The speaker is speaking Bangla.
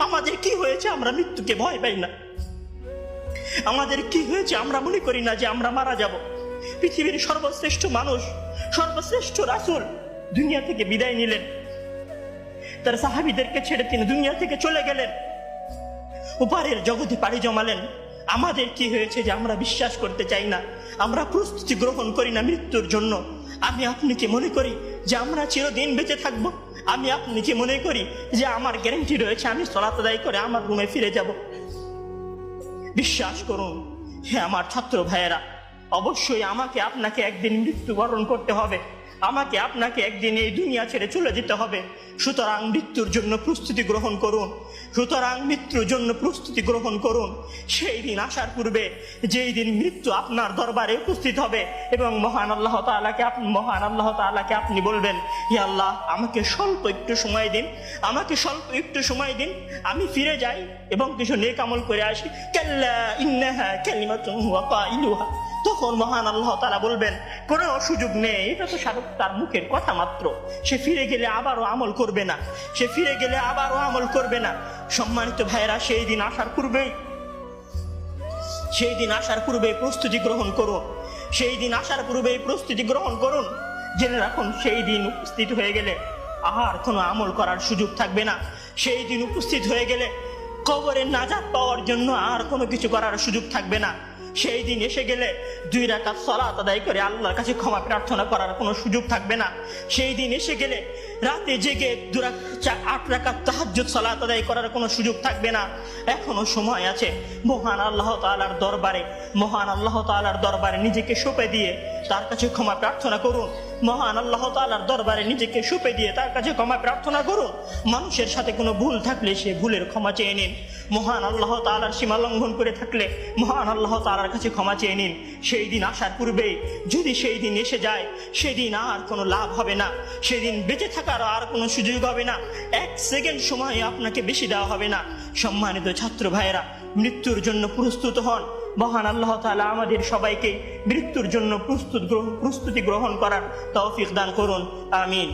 আমাদের কি হয়েছে আমরা মৃত্যুকে ভয় পাই না? আমাদের কি হয়েছে আমরা মনে করি না যে আমরা মারা যাব? পৃথিবীর সর্বশ্রেষ্ঠ মানুষ, সর্বশ্রেষ্ঠ রাসূল দুনিয়া থেকে বিদায় নিলেন, তার সাহাবীদেরকে ছেড়ে তিনি দুনিয়া থেকে চলে গেলেন, ওপারের জগতে পাড়ি জমালেন। আমাদের কি হয়েছে যে আমরা বিশ্বাস করতে চাই না, আমরা প্রস্তুতি গ্রহণ করি না মৃত্যুর জন্য? আমি আপনি কি মনে করি যে আমরা চিরদিন বেঁচে থাকবো? আমি আপনি কি মনে করি যে আমার গ্যারান্টি রয়েছে আমি সালাত আদায় করে আমার রুমে ফিরে যাব? বিশ্বাস করুন হে আমার ছাত্র ভাইয়েরা, অবশ্যই আমাকে আপনাকে একদিন মৃত্যুবরণ করতে হবে, আমাকে আপনাকে একদিন এই দুনিয়া ছেড়ে চলে যেতে হবে। সুতরাং মৃত্যুর জন্য প্রস্তুতি গ্রহণ করুন, সুতরাং মৃত্যুর জন্য প্রস্তুতি গ্রহণ করুন। সেই দিন আসার পূর্বে, যেই দিন মৃত্যু আপনার দরবারে উপস্থিত হবে এবং মহান আল্লাহ তাআলাকে আপনি বলবেন, হে আল্লাহ, আমাকে স্বল্প একটু সময় দিন, আমাকে স্বল্প একটু সময় দিন, আমি ফিরে যাই এবং কিছু নেক আমল করে আসি। কাল্লা ইন্নাহা কালিমাতুন হুয়া কাইলুহা। তখন মহান আল্লাহ তাআলা বলবেন, কোনো সুযোগ নেই, এটা তো তার মুখের কথা মাত্র, সে ফিরে গেলে আবারও আমল করবে না, সে ফিরে গেলে আবারও আমল করবে না। সম্মানিত ভাইয়েরা, সেই দিন আসার পূর্বেই প্রস্তুতি গ্রহণ করুন, সেই দিন আসার পূর্বেই প্রস্তুতি গ্রহণ করুন। জেনে রাখুন, সেই দিন উপস্থিত হয়ে গেলে আর কোনো আমল করার সুযোগ থাকবে না। সেই দিন উপস্থিত হয়ে গেলে কবরের নাজাত পাওয়ার জন্য আর কোনো কিছু করার সুযোগ থাকবে না। সেই দিন এসে গেলে 2 রাকাত সালাত আদায় করে আল্লাহর কাছে ক্ষমা প্রার্থনা করার কোনো সুযোগ থাকবে না। সেই দিন এসে গেলে রাতে জেগে 8 রাকাত তাহাজ্জুদ সালাত আদায় করার কোনো সুযোগ থাকবে না। এখনো সময় আছে। মহান আল্লাহ তাআলার দরবারে নিজেকে সঁপে দিয়ে তার কাছে ক্ষমা প্রার্থনা করুন। মহান আল্লাহ তাআলার দরবারে নিজেকে সঁপে দিয়ে তার কাছে ক্ষমা প্রার্থনা করুন। মানুষের সাথে কোনো ভুল থাকলে সে ভুলের ক্ষমা চেয়ে নিন। মহান আল্লাহ তাআলার সীমা লঙ্ঘন করে থাকলে মহান আল্লাহ তাআলার কাছে ক্ষমা চেয়ে নিন। সেই দিন আসার পূর্বেই যদি সেই দিন এসে যায়, সেদিন আর কোনো লাভ হবে না, সেদিন বেঁচে থাকার আর কোনো সুযোগ হবে না, 1 সেকেন্ড সময় আপনাকে বেশি দেওয়া হবে না। সম্মানিত ছাত্র ভাইয়েরা, মৃত্যুর জন্য প্রস্তুত হন। মহান আল্লাহ তাআলা আমাদের সবাইকে মৃত্যুর জন্য প্রস্তুতি গ্রহণ করার তৌফিক দান করুন। আমিন।